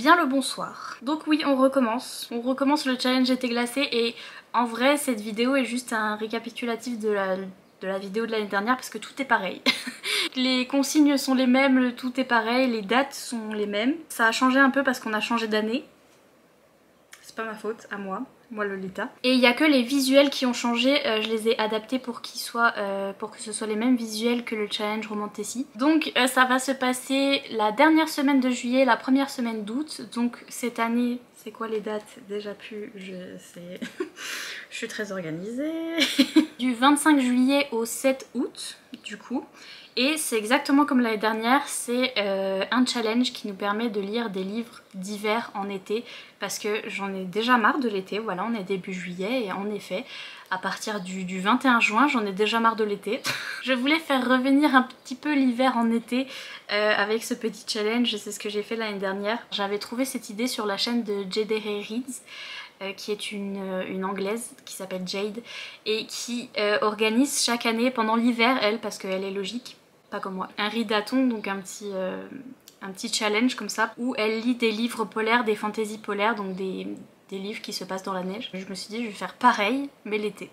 Bien le bonsoir. Donc oui, on recommence le challenge été glacé et en vrai cette vidéo est juste un récapitulatif de la vidéo de l'année dernière parce que tout est pareil. Les consignes sont les mêmes, tout est pareil, les dates sont les mêmes. Ça a changé un peu parce qu'on a changé d'année. C'est pas ma faute, à moi Lolita. Et il y a que les visuels qui ont changé, je les ai adaptés pour qu'ils soient, pour que ce soit les mêmes visuels que le challenge Romantasy. Donc ça va se passer la dernière semaine de juillet, la première semaine d'août. Donc cette année, c'est quoi les dates? Déjà plus, je sais. Je suis très organisée. Du 25 juillet au 7 août, du coup. Et c'est exactement comme l'année dernière, c'est un challenge qui nous permet de lire des livres d'hiver en été parce que j'en ai déjà marre de l'été, voilà, on est début juillet et en effet, à partir du 21 juin, j'en ai déjà marre de l'été. Je voulais faire revenir un petit peu l'hiver en été avec ce petit challenge, c'est ce que j'ai fait l'année dernière. J'avais trouvé cette idée sur la chaîne de Jade Reads, qui est une anglaise qui s'appelle Jade et qui organise chaque année pendant l'hiver, elle, parce qu'elle est logique, pas comme moi, un readathon, donc un petit challenge comme ça où elle lit des livres polaires, des fantaisies polaires, donc des livres qui se passent dans la neige. Je me suis dit je vais faire pareil mais l'été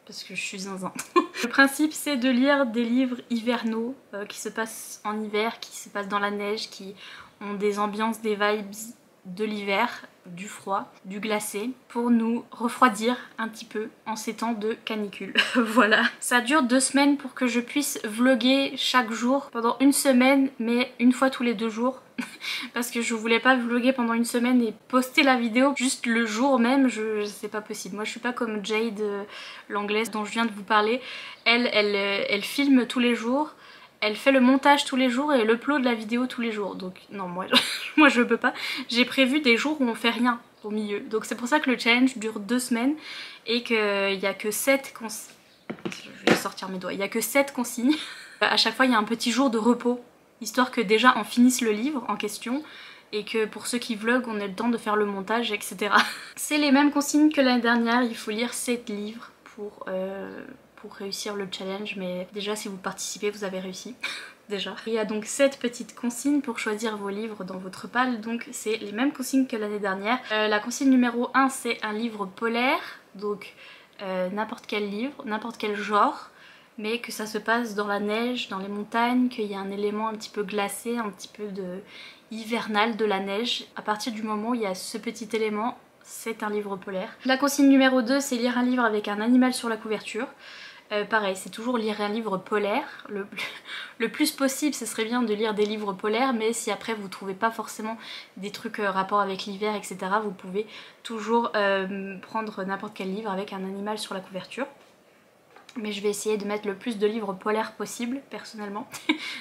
parce que je suis zinzin. Le principe c'est de lire des livres hivernaux qui se passent en hiver, qui se passent dans la neige, qui ont des ambiances, des vibes de l'hiver, du froid, du glacé, pour nous refroidir un petit peu en ces temps de canicule. Voilà. Ça dure 2 semaines pour que je puisse vlogger chaque jour pendant une semaine, mais une fois tous les 2 jours. Parce que je voulais pas vlogger pendant une semaine et poster la vidéo juste le jour même, c'est pas possible. Moi je suis pas comme Jade, l'anglaise dont je viens de vous parler. Elle filme tous les jours. Elle fait le montage tous les jours et l'upload de la vidéo tous les jours. Donc non, moi je peux pas. J'ai prévu des jours où on fait rien au milieu. Donc c'est pour ça que le challenge dure 2 semaines et qu'il y a que 7 consignes. Je vais sortir mes doigts. Il y a que 7 consignes. À chaque fois il y a un petit jour de repos. Histoire que déjà on finisse le livre en question. Et que pour ceux qui vloguent, on ait le temps de faire le montage, etc. C'est les mêmes consignes que l'année dernière. Il faut lire 7 livres pour réussir le challenge, mais déjà si vous participez vous avez réussi. Déjà. Il y a donc 7 petites consignes pour choisir vos livres dans votre palle, donc c'est les mêmes consignes que l'année dernière. La consigne numéro 1 c'est un livre polaire, donc n'importe quel livre, n'importe quel genre, mais que ça se passe dans la neige, dans les montagnes, qu'il y a un élément un petit peu glacé, un petit peu de hivernal de la neige. À partir du moment où il y a ce petit élément, c'est un livre polaire. La consigne numéro 2 c'est lire un livre avec un animal sur la couverture. Pareil, c'est toujours lire un livre polaire. Le plus possible, ce serait bien de lire des livres polaires, mais si après vous trouvez pas forcément des trucs rapport avec l'hiver, etc., vous pouvez toujours prendre n'importe quel livre avec un animal sur la couverture. Mais je vais essayer de mettre le plus de livres polaires possible, personnellement.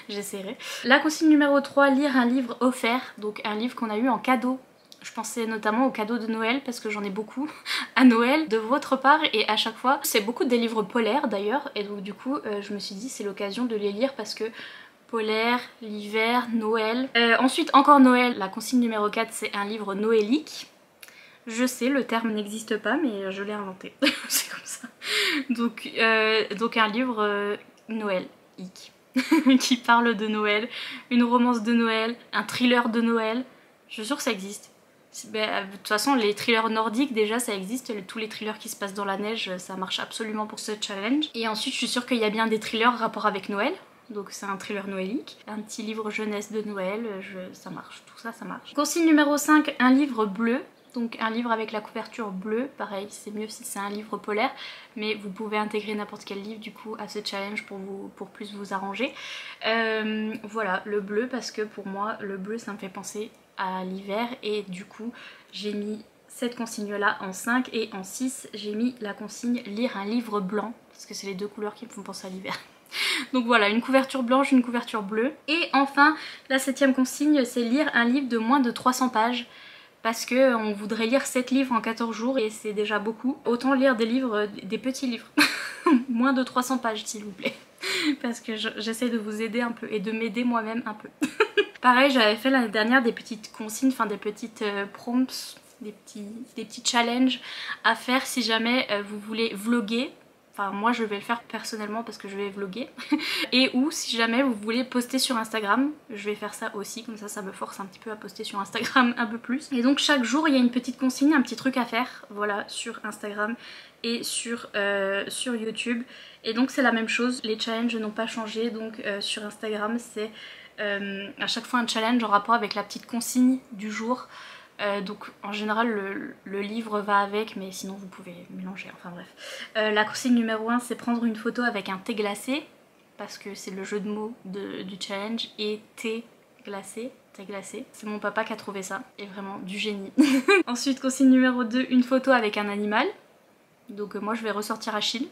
J'essaierai. La consigne numéro 3, lire un livre offert, donc un livre qu'on a eu en cadeau. Je pensais notamment aux cadeaux de Noël parce que j'en ai beaucoup à Noël de votre part et à chaque fois c'est beaucoup des livres polaires d'ailleurs et donc du coup je me suis dit c'est l'occasion de les lire parce que polaire, l'hiver, Noël. Ensuite encore Noël, la consigne numéro 4 c'est un livre noélique. Je sais le terme n'existe pas mais je l'ai inventé, c'est comme ça. Donc un livre Noël-ique qui parle de Noël, une romance de Noël, un thriller de Noël, je suis sûre que ça existe. De toute façon les thrillers nordiques déjà ça existe, tous les thrillers qui se passent dans la neige ça marche absolument pour ce challenge. Et ensuite je suis sûre qu'il y a bien des thrillers rapport avec Noël, donc c'est un thriller noélique. Un petit livre jeunesse de Noël, ça marche, tout ça ça marche. Consigne numéro 5, un livre bleu. Donc un livre avec la couverture bleue, pareil c'est mieux si c'est un livre polaire, mais vous pouvez intégrer n'importe quel livre du coup à ce challenge pour plus vous arranger. Voilà, le bleu parce que pour moi le bleu ça me fait penser à l'hiver et du coup j'ai mis cette consigne là en 5 et en 6 j'ai mis la consigne lire un livre blanc parce que c'est les deux couleurs qui me font penser à l'hiver. Donc voilà, une couverture blanche, une couverture bleue. Et enfin la 7ème consigne c'est lire un livre de moins de 300 pages. Parce qu'on voudrait lire 7 livres en 14 jours et c'est déjà beaucoup. Autant lire des livres, des petits livres. Moins de 300 pages s'il vous plaît. Parce que j'essaie de vous aider un peu et de m'aider moi-même un peu. Pareil, j'avais fait l'année dernière des petites consignes, enfin des petites prompts, des petits challenges à faire si jamais vous voulez vlogger Enfin moi je vais le faire personnellement parce que je vais vlogger. Et ou si jamais vous voulez poster sur Instagram, je vais faire ça aussi, comme ça me force un petit peu à poster sur Instagram un peu plus. Et donc chaque jour il y a une petite consigne, un petit truc à faire, voilà, sur Instagram et sur YouTube. Et donc c'est la même chose, les challenges n'ont pas changé. Donc sur Instagram c'est à chaque fois un challenge en rapport avec la petite consigne du jour. Donc en général le livre va avec, mais sinon vous pouvez mélanger, enfin bref. La consigne numéro 1 c'est prendre une photo avec un thé glacé, parce que c'est le jeu de mots du challenge, et thé glacé. C'est mon papa qui a trouvé ça, et vraiment du génie. Ensuite consigne numéro 2, une photo avec un animal. Donc moi je vais ressortir Achille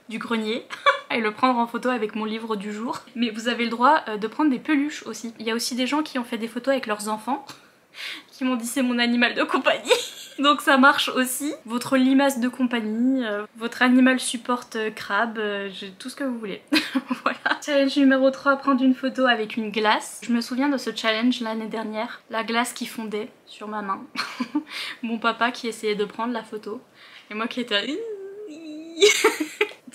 du grenier et le prendre en photo avec mon livre du jour. Mais vous avez le droit de prendre des peluches aussi. Il y a aussi des gens qui ont fait des photos avec leurs enfants, qui m'ont dit c'est mon animal de compagnie. Donc ça marche aussi. Votre limace de compagnie, votre animal support crabe, tout ce que vous voulez. Voilà. Challenge numéro 3, prendre une photo avec une glace. Je me souviens de ce challenge l'année dernière. La glace qui fondait sur ma main. Mon papa qui essayait de prendre la photo. Et moi qui étais...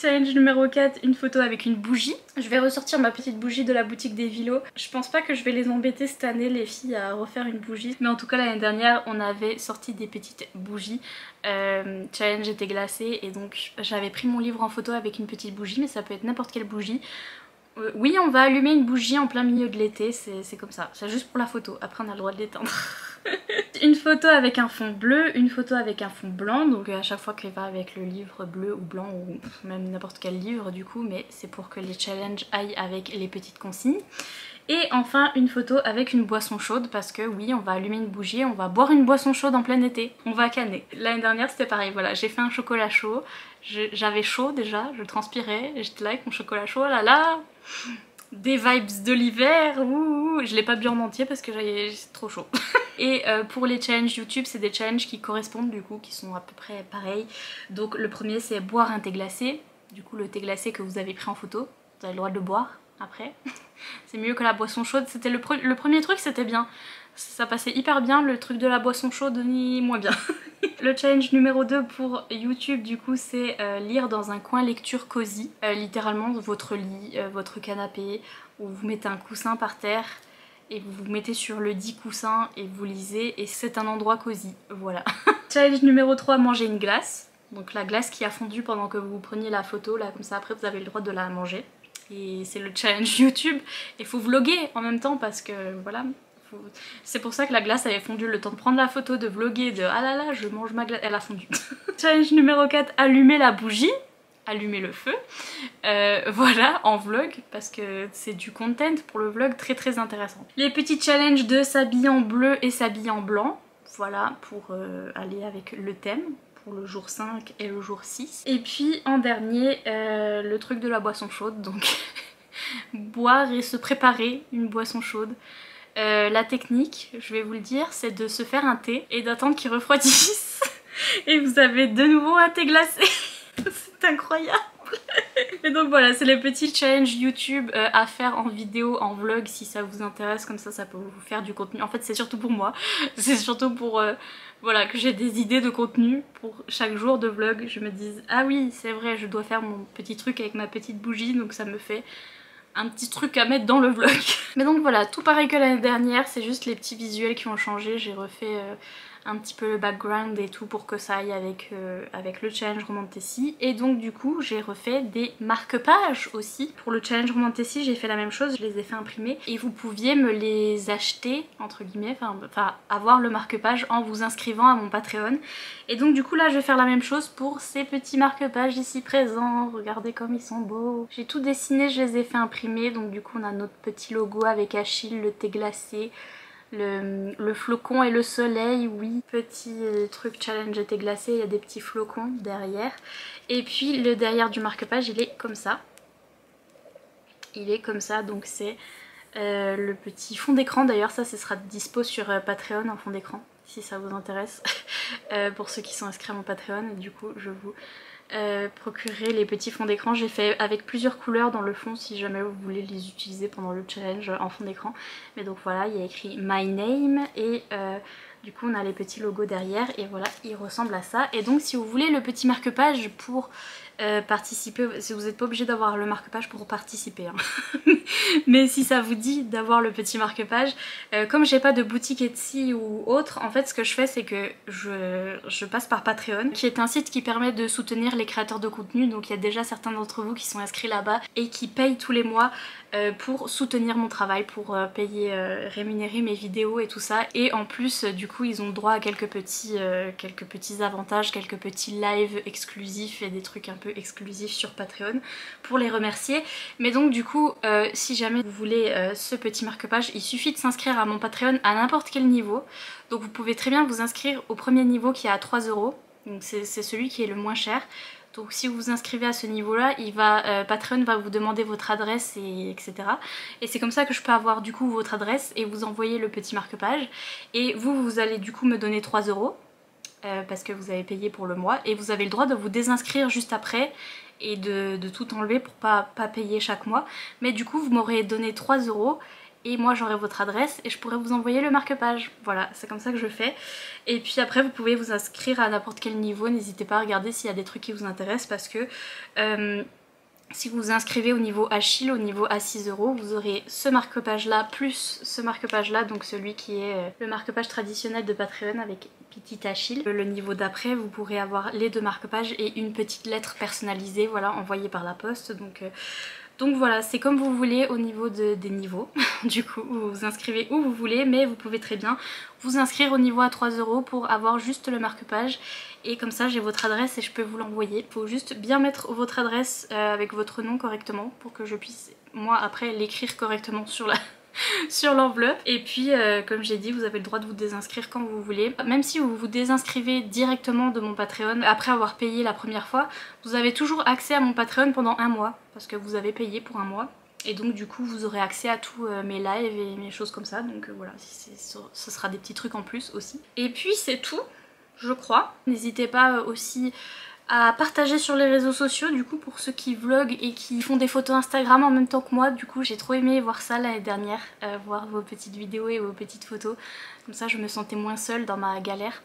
Challenge numéro 4, une photo avec une bougie. Je vais ressortir ma petite bougie de la boutique des Vilos. Je pense pas que je vais les embêter cette année les filles à refaire une bougie. Mais en tout cas l'année dernière on avait sorti des petites bougies. Challenge était glacé et donc j'avais pris mon livre en photo avec une petite bougie, mais ça peut être n'importe quelle bougie. Oui, on va allumer une bougie en plein milieu de l'été, c'est comme ça. C'est juste pour la photo, après on a le droit de l'éteindre. Une photo avec un fond bleu, une photo avec un fond blanc, donc à chaque fois qu'elle va avec le livre bleu ou blanc ou même n'importe quel livre du coup, mais c'est pour que les challenges aillent avec les petites consignes. Et enfin une photo avec une boisson chaude, parce que oui, on va allumer une bougie, on va boire une boisson chaude en plein été, on va canner. L'année dernière c'était pareil, voilà, j'ai fait un chocolat chaud, j'avais chaud déjà, je transpirais, j'étais là avec mon chocolat chaud, oh là là, des vibes de l'hiver, je l'ai pas bu en entier parce que j'avais trop chaud. Et pour les challenges YouTube, c'est des challenges qui correspondent du coup, qui sont à peu près pareils. Donc le premier c'est boire un thé glacé, du coup le thé glacé que vous avez pris en photo, vous avez le droit de le boire après. C'est mieux que la boisson chaude, c'était le premier truc, c'était bien. Ça passait hyper bien, le truc de la boisson chaude ni moins bien. Le challenge numéro 2 pour YouTube du coup c'est lire dans un coin lecture cosy. Littéralement votre lit, votre canapé, où vous mettez un coussin par terre et vous vous mettez sur le dit coussin et vous lisez et c'est un endroit cosy, voilà. Challenge numéro 3, manger une glace. Donc la glace qui a fondu pendant que vous preniez la photo, là comme ça après vous avez le droit de la manger. Et c'est le challenge YouTube. Il faut vlogger en même temps parce que voilà. C'est pour ça que la glace avait fondu, le temps de prendre la photo, de vlogger, de ah là là je mange ma glace, elle a fondu. Challenge numéro 4, allumer la bougie, allumer le feu, voilà, en vlog, parce que c'est du content pour le vlog très intéressant. Les petits challenges de s'habiller en bleu et s'habiller en blanc, voilà, pour aller avec le thème, pour le jour 5 et le jour 6. Et puis en dernier, le truc de la boisson chaude, donc boire et se préparer une boisson chaude. La technique, je vais vous le dire, c'est de se faire un thé et d'attendre qu'il refroidisse. Et vous avez de nouveau un thé glacé. C'est incroyable. Et donc voilà, c'est les petits challenges YouTube à faire en vidéo, en vlog si ça vous intéresse, comme ça peut vous faire du contenu. En fait c'est surtout pour moi, c'est surtout pour voilà, que j'ai des idées de contenu pour chaque jour de vlog. Je me dis ah oui c'est vrai, je dois faire mon petit truc avec ma petite bougie, donc ça me fait un petit truc à mettre dans le vlog. Mais donc voilà, tout pareil que l'année dernière, c'est juste les petits visuels qui ont changé. J'ai refait un petit peu le background et tout pour que ça aille avec le challenge Romantessi. Et donc du coup j'ai refait des marque-pages aussi. Pour le challenge Romantessi j'ai fait la même chose, je les ai fait imprimer et vous pouviez me les acheter entre guillemets, enfin avoir le marque-page en vous inscrivant à mon Patreon. Et donc du coup là je vais faire la même chose pour ces petits marque-pages ici présents. Regardez comme ils sont beaux. J'ai tout dessiné, je les ai fait imprimer. Donc du coup on a notre petit logo avec Achille, le thé glacé, le flocon et le soleil, oui. Petit truc challenge été glacé, il y a des petits flocons derrière. Et puis le derrière du marque-page il est comme ça. Il est comme ça, donc c'est le petit fond d'écran. D'ailleurs ça, ce sera dispo sur Patreon en fond d'écran si ça vous intéresse. Pour ceux qui sont inscrits à mon Patreon, du coup je vous procurerai les petits fonds d'écran. J'ai fait avec plusieurs couleurs dans le fond si jamais vous voulez les utiliser pendant le challenge en fond d'écran. Mais donc voilà, il y a écrit My Name et Du coup on a les petits logos derrière et voilà, il ressemble à ça. Et donc si vous voulez le petit marque-page pour participer, si vous n'êtes pas obligé d'avoir le marque-page pour participer hein. Mais si ça vous dit d'avoir le petit marque-page, comme j'ai pas de boutique Etsy ou autre, en fait ce que je fais c'est que je passe par Patreon, qui est un site qui permet de soutenir les créateurs de contenu. Donc il y a déjà certains d'entre vous qui sont inscrits là-bas et qui payent tous les mois pour soutenir mon travail, pour payer, rémunérer mes vidéos et tout ça. Et en plus du coup ils ont droit à quelques petits avantages, quelques petits lives exclusifs et des trucs un peu exclusifs sur Patreon pour les remercier. Mais donc du coup si jamais vous voulez ce petit marque-page, il suffit de s'inscrire à mon Patreon à n'importe quel niveau. Donc vous pouvez très bien vous inscrire au premier niveau qui est à 3 €. Donc c'est celui qui est le moins cher. Donc si vous vous inscrivez à ce niveau-là, Patreon va vous demander votre adresse etc. Et c'est comme ça que je peux avoir du coup votre adresse et vous envoyer le petit marque-page. Et vous allez du coup me donner 3 €. Parce que vous avez payé pour le mois. Et vous avez le droit de vous désinscrire juste après et de tout enlever pour pas payer chaque mois. Mais du coup vous m'aurez donné 3 € et moi j'aurai votre adresse et je pourrai vous envoyer le marque-page. Voilà, c'est comme ça que je fais. Et puis après vous pouvez vous inscrire à n'importe quel niveau, n'hésitez pas à regarder s'il y a des trucs qui vous intéressent parce que si vous vous inscrivez au niveau Achille, au niveau à 6 €, vous aurez ce marque-page là plus ce marque-page là, donc celui qui est le marque-page traditionnel de Patreon avec petit Achille. Le niveau d'après vous pourrez avoir les deux marque-pages et une petite lettre personnalisée, voilà, envoyée par la poste. Donc voilà, c'est comme vous voulez au niveau des niveaux. Du coup, vous vous inscrivez où vous voulez, mais vous pouvez très bien vous inscrire au niveau à 3 € pour avoir juste le marque-page. Et comme ça, j'ai votre adresse et je peux vous l'envoyer. Il faut juste bien mettre votre adresse avec votre nom correctement pour que je puisse, moi, après, l'écrire correctement sur la... sur l'enveloppe. Et puis comme j'ai dit, vous avez le droit de vous désinscrire quand vous voulez. Même si vous vous désinscrivez directement de mon Patreon après avoir payé la première fois, vous avez toujours accès à mon Patreon pendant un mois parce que vous avez payé pour un mois. Et donc du coup vous aurez accès à tous mes lives et mes choses comme ça. Donc voilà, ce sera des petits trucs en plus aussi. Et puis c'est tout, je crois. N'hésitez pas aussi à partager sur les réseaux sociaux du coup pour ceux qui vloguent et qui font des photos Instagram en même temps que moi. Du coup j'ai trop aimé voir ça l'année dernière, voir vos petites vidéos et vos petites photos. Comme ça je me sentais moins seule dans ma galère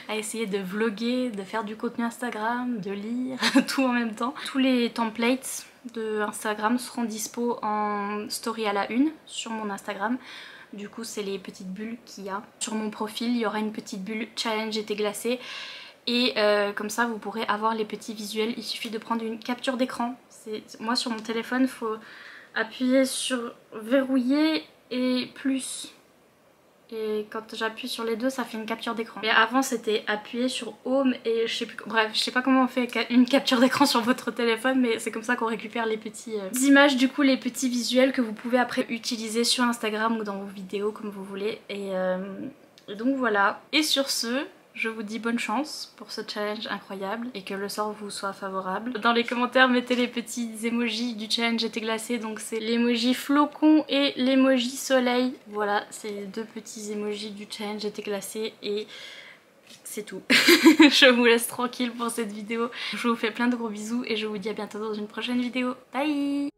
à essayer de vlogger, de faire du contenu Instagram, de lire, tout en même temps. Tous les templates de Instagram seront dispo en story à la une sur mon Instagram. Du coup c'est les petites bulles qu'il y a. Sur mon profil il y aura une petite bulle challenge été glacé. Et comme ça vous pourrez avoir les petits visuels, il suffit de prendre une capture d'écran. Moi sur mon téléphone il faut appuyer sur verrouiller et plus. Et quand j'appuie sur les deux ça fait une capture d'écran. Mais avant c'était appuyer sur home et je sais plus, bref je sais pas comment on fait une capture d'écran sur votre téléphone, mais c'est comme ça qu'on récupère les petites images, du coup les petits visuels que vous pouvez après utiliser sur Instagram ou dans vos vidéos comme vous voulez. Et donc voilà, et sur ce je vous dis bonne chance pour ce challenge incroyable et que le sort vous soit favorable. Dans les commentaires mettez les petits emojis du challenge été glacé, donc c'est l'emoji flocon et l'emoji soleil. Voilà, c'est les deux petits emojis du challenge été glacé et c'est tout. Je vous laisse tranquille pour cette vidéo. Je vous fais plein de gros bisous et je vous dis à bientôt dans une prochaine vidéo. Bye!